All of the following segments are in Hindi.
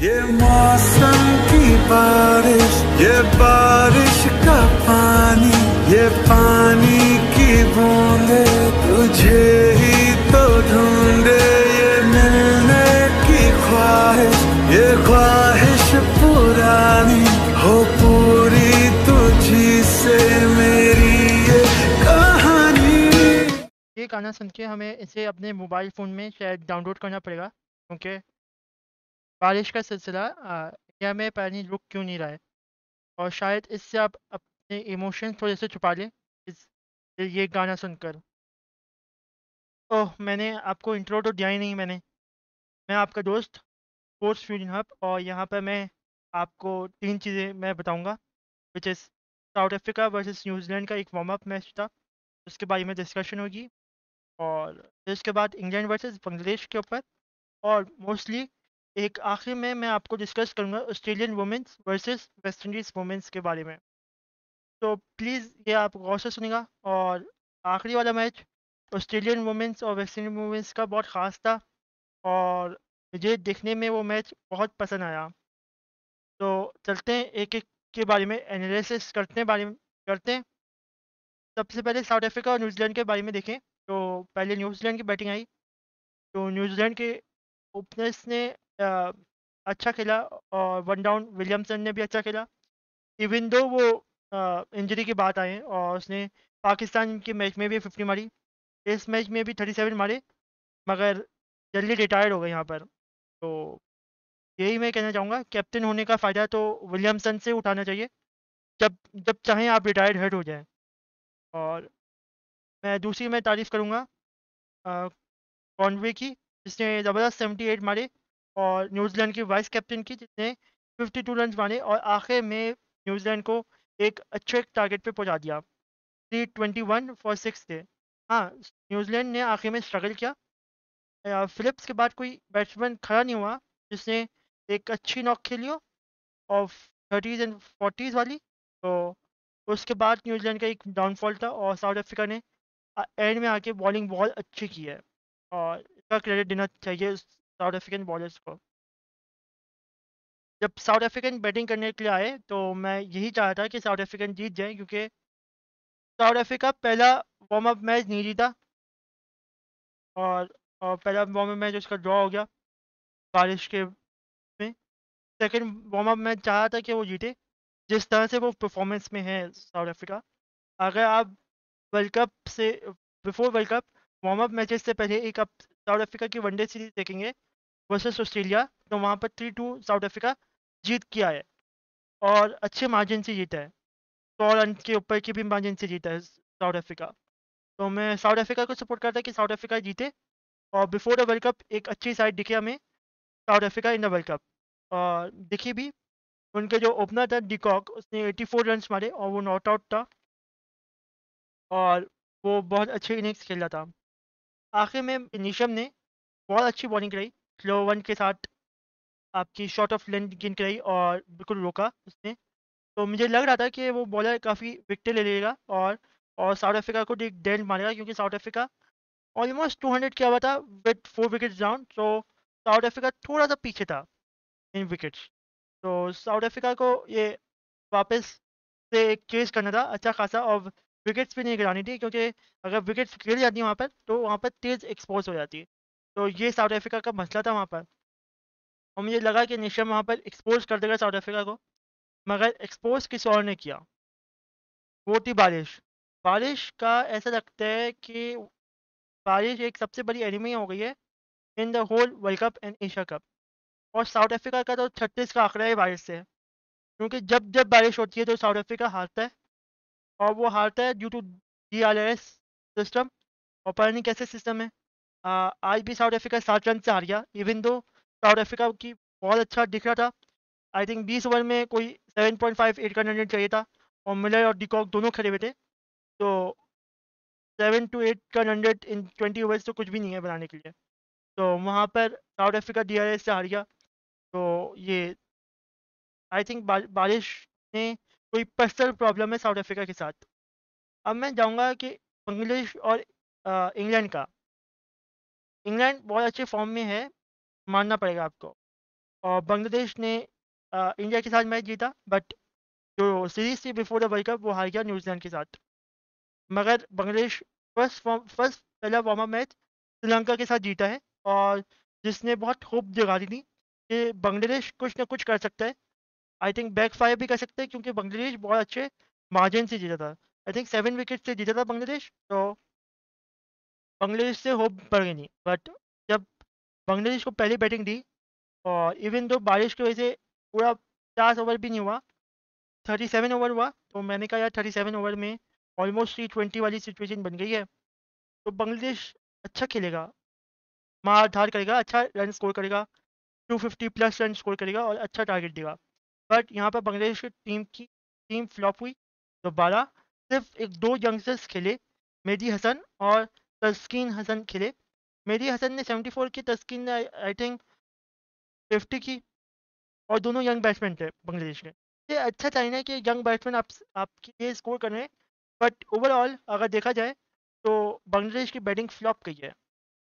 ये मौसम की बारिश, ये बारिश का पानी, ये पानी की बूंदे तुझे ही तो ढूंढे। ये मिलने की ख्वाहिश, ये ख्वाहिश पुरानी हो पूरी तुझी से मेरी ये कहानी। ये गाना सुन के हमें इसे अपने मोबाइल फ़ोन में शायद डाउनलोड करना पड़ेगा, क्योंकि बारिश का सिलसिला इंडिया में पता नहीं रुक क्यों नहीं रहा है। और शायद इससे आप अपने इमोशन थोड़े से छुपा लें इस ये गाना सुनकर। ओह, मैंने आपको इंट्रो तो दिया ही नहीं। मैं आपका दोस्त स्पोर्ट्स फ्यूजन हब, और यहाँ पर मैं आपको 3 चीज़ें मैं बताऊँगा, which is south Africa versus New Zealand का एक वार्म अप मैच था, उसके बारे में डिस्कशन होगी। और फिर उसके बाद इंग्लैंड वर्सेस बांग्लादेश के ऊपर, और मोस्टली एक आखिर में मैं आपको डिस्कस करूंगा Australian women's versus West Indies women's के बारे में। तो प्लीज़ ये आप गौर से सुनिएगा। और आखिरी वाला मैच ऑस्ट्रेलियन वुमेन्स और वेस्ट इंडीज वुमेन्स का बहुत ख़ास था, और मुझे देखने में वो मैच बहुत पसंद आया। तो चलते हैं एक एक के बारे में एनालिसिस करते हैं। सबसे पहले साउथ अफ्रीका और न्यूजीलैंड के बारे में देखें। तो पहले न्यूजीलैंड की बैटिंग आई। तो न्यूजीलैंड के ओपनर्स ने अ, अच्छा खेला, और वन डाउन विलियमसन ने भी अच्छा खेला। इवन दो वो इंजरी की बात आए, और उसने पाकिस्तान के मैच में भी 50 मारी, इस मैच में भी 37 मारे, मगर जल्दी रिटायर्ड हो गए यहाँ पर। तो यही मैं कहना चाहूँगा, कैप्टन होने का फ़ायदा तो विलियमसन से उठाना चाहिए। जब जब चाहें आप रिटायर्ड हर्ट हो जाएं। और मैं दूसरी मैं तारीफ़ करूँगा कॉनवे की, जिसने ज़बरदस्त 78 मारे, और न्यूजीलैंड की वाइस कैप्टन की, जिसने 52 रन मारे, और आखिर में न्यूजीलैंड को एक अच्छे टारगेट पे पहुंचा दिया। 321 फॉर 6 थे। हाँ, न्यूजीलैंड ने आखिर में स्ट्रगल किया। फिलिप्स के बाद कोई बैट्समैन खड़ा नहीं हुआ जिसने एक अच्छी नॉक खेली हो, ऑफ 30s एंड 40s वाली। तो उसके बाद न्यूजीलैंड का एक डाउनफॉल था, और साउथ अफ्रीका ने एंड में आके बॉलिंग बहुत अच्छी की है, और इसका क्रेडिट देना चाहिए साउथ अफ्रीकन बॉलर्स को। जब साउथ अफ्रीकन बैटिंग करने के लिए आए, तो मैं यही चाहा था कि साउथ अफ्रीकन जीत जाए, क्योंकि साउथ अफ्रीका पहला वार्म अप मैच नहीं जीता, और, पहला वार्म अप मैच उसका ड्रॉ हो गया बारिश के में। सेकंड वार्म अप मैच चाहा था कि वो जीते, जिस तरह से वो परफॉर्मेंस में है साउथ अफ्रीका। अगर आप वर्ल्ड कप से before world cup warm up matches से पहले एक आप साउथ अफ्रीका की वनडे सीरीज देखेंगे वर्सेस ऑस्ट्रेलिया, तो वहाँ पर 3-2 साउथ अफ्रीका जीत किया है, और अच्छे मार्जिन से जीता है। 100 रन के ऊपर की भी मार्जिन से जीता है साउथ अफ्रीका। तो मैं साउथ अफ्रीका को सपोर्ट करता कि साउथ अफ्रीका जीते, और बिफोर द वर्ल्ड कप एक अच्छी साइड दिखे हमें south Africa in the world cup. और दिखी भी। उनके जो ओपनर था डिकॉक, उसने 84 रन मारे, और वो नॉट आउट था, और वो बहुत अच्छे इनिंग्स खेल रहा था। आखिर में निशम ने बहुत अच्छी बॉलिंग कराई, स्लो वन के साथ आपकी शॉट ऑफ लेंथ गेंद कराई, और बिल्कुल रोका उसने। तो मुझे लग रहा था कि वो बॉलर काफ़ी विकेट ले लेगा, और साउथ अफ्रीका को एक डेंट मारेगा, क्योंकि साउथ अफ्रीका ऑलमोस्ट 200 किया हुआ था विद 4 विकेट्स डाउन। तो साउथ अफ्रीका थोड़ा सा पीछे था इन विकेट्स। तो साउथ अफ्रीका को ये वापस से एक चेज़ करना था अच्छा खासा, और विकेट्स भी नहीं गिरानी थी, क्योंकि अगर विकेट्स गिर जाती वहाँ पर, तो वहाँ पर तेज़ एक्सपोज हो जाती है। तो ये साउथ अफ्रीका का मसला था वहाँ पर, और मुझे लगा कि निशम वहाँ पर एक्सपोज कर देगा साउथ अफ्रीका को, मगर एक्सपोज किसी और ने किया, वो थी बारिश। बारिश का ऐसा लगता है कि बारिश एक सबसे बड़ी एनिमी हो गई है in the whole world cup and Asia cup. और साउथ अफ्रीका का तो 36 का आंकड़ा है बारिश से, क्योंकि जब जब बारिश होती है तो साउथ अफ्रीका हारता है, और वो हारता है ड्यू टू DRS सिस्टम, और पता नहीं कैसे सिस्टम है। आज भी साउथ अफ्रीका 7 रन से हार गया, इवन दो साउथ अफ्रीका की बहुत अच्छा दिख रहा था। आई थिंक 20 ओवर में कोई 7.58 का रन चाहिए था, और मिलर और डिकॉक दोनों खड़े हुए थे। तो 7 to 8 का रन इन 20 ओवर्स तो कुछ भी नहीं है बनाने के लिए। तो वहाँ पर साउथ अफ्रीका DRS से हार गया। तो ये आई थिंक बारिश में कोई पर्सनल प्रॉब्लम है साउथ अफ्रीका के साथ। अब मैं जाऊँगा कि बांग्लादेश और इंग्लैंड का। इंग्लैंड बहुत अच्छे फॉर्म में है, मानना पड़ेगा आपको। और बांग्लादेश ने इंडिया के साथ मैच जीता, बट जो सीरीज थी बिफोर द वर्ल्ड कप वो हार गया न्यूजीलैंड के साथ। मगर बांग्लादेश फर्स्ट पहला वार्म अप मैच श्रीलंका के साथ जीता है, और जिसने बहुत होप जगा दी थी कि बांग्लादेश कुछ ना कुछ कर सकता है। आई थिंक बैक फायर भी कर सकते हैं, क्योंकि बांग्लादेश बहुत अच्छे मार्जिन से जीता था। आई थिंक 7 विकेट से जीता था बांग्लादेश, तो बांग्लादेश से होप बढ़ गई नहीं। बट जब बांग्लादेश को पहली बैटिंग दी, और इवन दो बारिश की वजह से पूरा 50 ओवर भी नहीं हुआ, 37 ओवर हुआ, तो मैंने कहा यार 37 ओवर में ऑलमोस्ट 320 वाली सिचुएशन बन गई है, तो बांग्लादेश अच्छा खेलेगा, मार धार करेगा, अच्छा रन स्कोर करेगा, 250 प्लस रन स्कोर करेगा और अच्छा टारगेट देगा। बट यहाँ पर बांग्लादेश की टीम फ्लॉप हुई दोबारा। सिर्फ एक दो यंगस्टर्स खेले, मेहदी हसन और तस्कीन हसन खेले। मेहदी हसन ने 74 की, तस्कीन ने आई थिंक 50 की, और दोनों यंग बैट्समैन थे बांग्लादेश के। ये अच्छा साइन है कि यंग बैट्समैन आपके लिए स्कोर कर रहे हैं। बट ओवरऑल अगर देखा जाए तो बांग्लादेश की बैटिंग फ्लॉप गई है,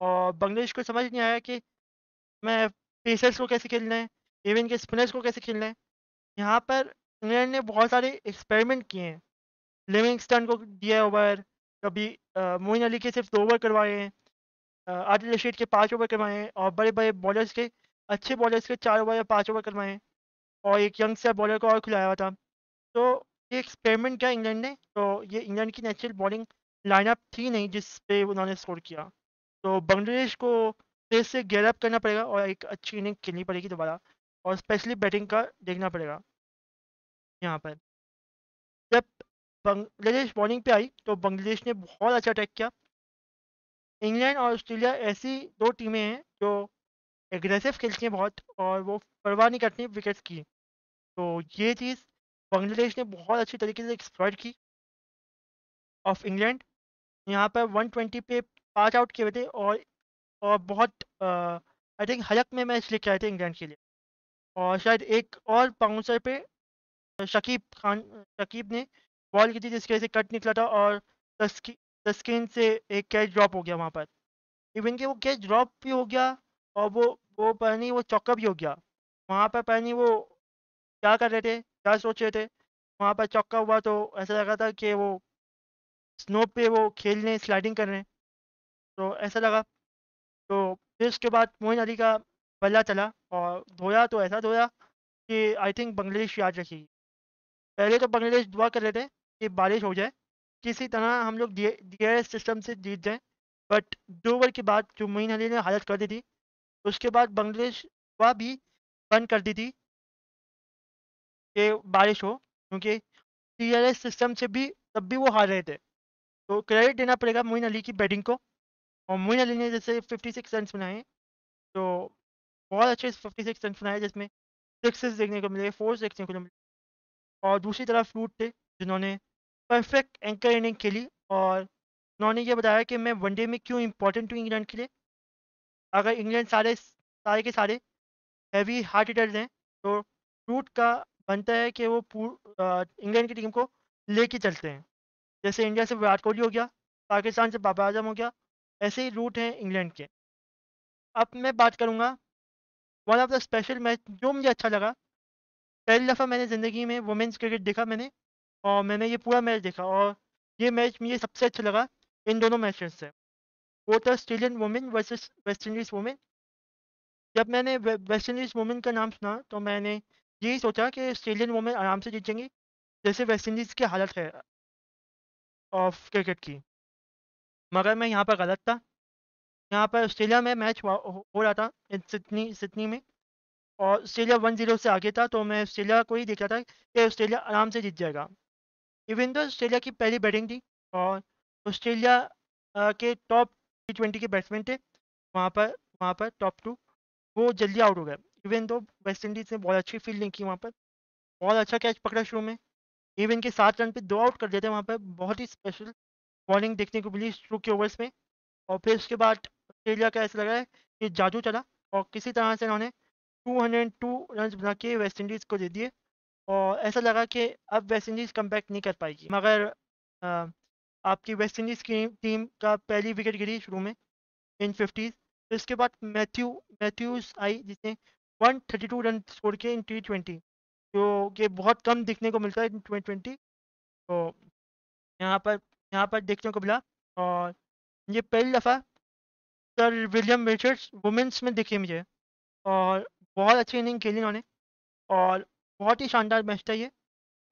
और बांग्लादेश को समझ नहीं आया कि मैं पेसर्स को कैसे खेलना है, इवन के स्पिनर्स को कैसे खेलना है। यहाँ पर इंग्लैंड ने बहुत सारे एक्सपेरिमेंट किए हैं। लिविंगस्टन को दिया ओवर, कभी मोइन अली के सिर्फ 2 ओवर करवाए हैं, आदिल रशीद के 5 ओवर करवाए हैं, और बड़े बड़े बॉलर्स के, अच्छे बॉलर्स के 4 ओवर या 5 ओवर करवाए हैं, और एक यंग सा बॉलर को और खिलाया हुआ था। तो ये एक्सपेरिमेंट किया इंग्लैंड ने, तो ये इंग्लैंड की नेचुरल बॉलिंग लाइनअप थी नहीं जिस पे उन्होंने स्कोर किया। तो बांग्लादेश को फिर से गेयर अप करना पड़ेगा और एक अच्छी इनिंग खेलनी पड़ेगी दोबारा, और स्पेशली बैटिंग का देखना पड़ेगा यहाँ पर। जब बांग्लादेश बॉलिंग पे आई तो बांग्लादेश ने बहुत अच्छा अटैक किया। इंग्लैंड और ऑस्ट्रेलिया ऐसी दो टीमें हैं जो एग्रेसिव खेलती हैं बहुत, और वो परवाह नहीं करती विकेट्स की। तो ये चीज़ बांग्लादेश ने बहुत अच्छी तरीके से एक्सप्लॉइट की ऑफ इंग्लैंड। यहाँ पर 120 पे 5 आउट किए हुए थे, और बहुत आई थिंक हलक में मैच लेके आए थे इंग्लैंड के लिए। और शायद एक और बाउंसर पे शकीब ने बॉल की थी जिसकी वजह से कट निकला था, और तस्की तस्कीन से एक कैच ड्रॉप हो गया वहाँ पर। इवन कि वो कैच ड्रॉप भी हो गया, और वो पता नहीं वो चौका भी हो गया वहाँ पर। पता नहीं वो क्या कर रहे थे, क्या सोच रहे थे। वहाँ पर चौका हुआ तो ऐसा लगा था कि वो स्नो पे वो खेल रहे हैं, स्लाइडिंग कर रहे हैं, तो ऐसा लगा। तो फिर उसके बाद मोइन अली का बल्ला चला, और धोया तो ऐसा धोया कि आई थिंक बांग्लादेश याद रखेगी। पहले तो बांग्लादेश दुआ कर रहे थे कि बारिश हो जाए, किसी तरह हम लोग DRS सिस्टम से जीत जाएं। बट 2 ओवर के बाद जो मोइन अली ने हालत कर दी थी, उसके बाद बांग्लादेश दुआ भी बंद कर दी थी कि बारिश हो, क्योंकि DRS सिस्टम से भी तब भी वो हार रहे थे। तो क्रेडिट देना पड़ेगा मोइन अली की बैटिंग को। और मोइन अली ने जैसे 56 रन बनाए, तो बहुत अच्छे 56 रन बनाए, जिसमें सिक्सेस देखने को मिले, फोर्स देखने को मिले। और दूसरी तरफ फ्लूट थे जिन्होंने परफेक्ट एंकर इनिंग खेली, और उन्होंने ये बताया कि मैं वनडे में क्यों इंपॉर्टेंट हूँ इंग्लैंड के लिए। अगर इंग्लैंड सारे सारे के सारे हैवी हार्ट हिटर्स हैं, तो फ्लूट का बनता है कि वो इंग्लैंड की टीम को लेके चलते हैं। जैसे इंडिया से विराट कोहली हो गया, पाकिस्तान से बाबर आजम हो गया, ऐसे ही रूट हैं इंग्लैंड के। अब मैं बात करूँगा one of the special match जो मुझे अच्छा लगा। पहली दफ़ा मैंने ज़िंदगी में वुमेंस क्रिकेट देखा मैंने, और मैंने ये पूरा मैच देखा, और ये मैच मुझे सबसे अच्छा लगा इन दोनों मैचेस से। वो था Australian women versus West Indies women. जब मैंने वेस्ट इंडीज़ वुमेन का नाम सुना तो मैंने यही सोचा कि ऑस्ट्रेलियन वुमेन आराम से जीतेंगी, जैसे वेस्ट इंडीज़ की हालत है ऑफ क्रिकेट की। मगर मैं यहाँ पर गलत था। यहाँ पर ऑस्ट्रेलिया में मैच हो रहा था सिडनी में, और ऑस्ट्रेलिया 1-0 से आगे था, तो मैं ऑस्ट्रेलिया को ही देख रहा था कि ऑस्ट्रेलिया आराम से जीत जाएगा। इवन तो ऑस्ट्रेलिया की पहली बैटिंग थी, और ऑस्ट्रेलिया के टॉप T20 के बैट्समैन थे वहाँ पर टॉप 2, वो जल्दी आउट हो गए। इवन तो वेस्ट इंडीज़ ने बहुत अच्छी फील्डिंग की वहाँ पर, बहुत अच्छा कैच पकड़ा शुरू में, इवन के 7 रन पे 2 आउट कर दिए थे वहाँ पर। बहुत ही स्पेशल बॉलिंग देखने को मिली शुरू के ओवर्स में। और फिर उसके बाद ऑस्ट्रेलिया का ऐसा लगा है कि जादू चला, और किसी तरह से उन्होंने 202 रन बना के वेस्ट इंडीज़ को दे दिए। और ऐसा लगा कि अब वेस्ट इंडीज़ कमबैक नहीं कर पाएगी। मगर अ, आपकी वेस्ट इंडीज़ की टीम का पहली विकेट गिरी शुरू में इन 50s। फिर उसके बाद मैथ्यूज़ आई जिसने 132 रन स्कोर किए इन T20, जो कि बहुत कम देखने को मिलता है इन 2020। तो यहाँ पर यहाँ पर देखने को मिला। और ये पहली दफ़ा सर विलियम रिचर्ड्स वुमेन्स में दिखे मुझे, और बहुत अच्छी इनिंग खेली उन्होंने, और बहुत ही शानदार मैच था ये।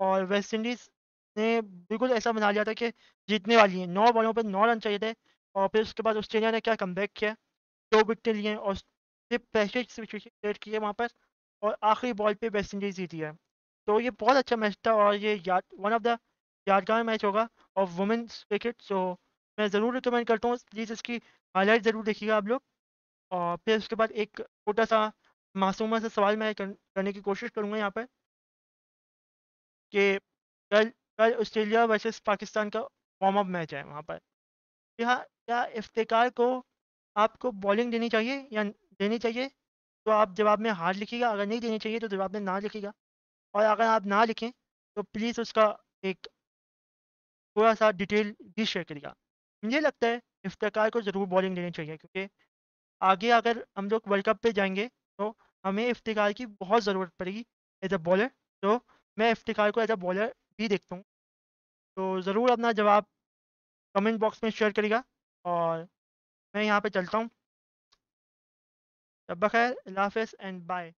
और वेस्ट इंडीज़ ने बिल्कुल ऐसा बना लिया था कि जीतने वाली है। 9 बॉलों पे 9 रन चाहिए थे, और फिर उसके बाद ऑस्ट्रेलिया ने क्या कमबैक किया, 2 विकेट लिए और सिर्फ पैसे क्रिएट किए वहाँ पर, और आखिरी बॉल पे वेस्ट इंडीज़ जीती है। तो ये बहुत अच्छा मैच था, और ये याद वन ऑफ द यादगार मैच होगा ऑफ वुमेन्स क्रिकेट। सो मैं ज़रूर रिकमेंड करता हूँ, प्लीज़ इसकी हाईलाइट ज़रूर देखिएगा आप लोग। और फिर उसके बाद एक छोटा सा मासूमा सा सवाल मैं करने की कोशिश करूँगा यहाँ पर, कि कल कल ऑस्ट्रेलिया वर्सेस पाकिस्तान का वार्म अप मैच है वहाँ पर। क्या क्या इफ्तिकार को आपको बॉलिंग देनी चाहिए या देनी चाहिए? तो आप जवाब में हार लिखिएगा, अगर नहीं देनी चाहिए तो जवाब में ना लिखिएगा। और अगर आप ना लिखें तो प्लीज़ उसका एक थोड़ा सा डिटेल भी शेयर करिएगा। मुझे लगता है इफ्तिकार को ज़रूर बॉलिंग देनी चाहिए, क्योंकि आगे अगर हम लोग वर्ल्ड कप पे जाएंगे तो हमें इफ्तिकार की बहुत ज़रूरत पड़ेगी एज अ बॉलर। तो मैं इफ्तिकार को एज अ बॉलर भी देखता हूँ। तो ज़रूर अपना जवाब कमेंट बॉक्स में शेयर करिएगा, और मैं यहाँ पे चलता हूँ। तब बखैर, अल्लाह हाफ़िज़ एंड बाय।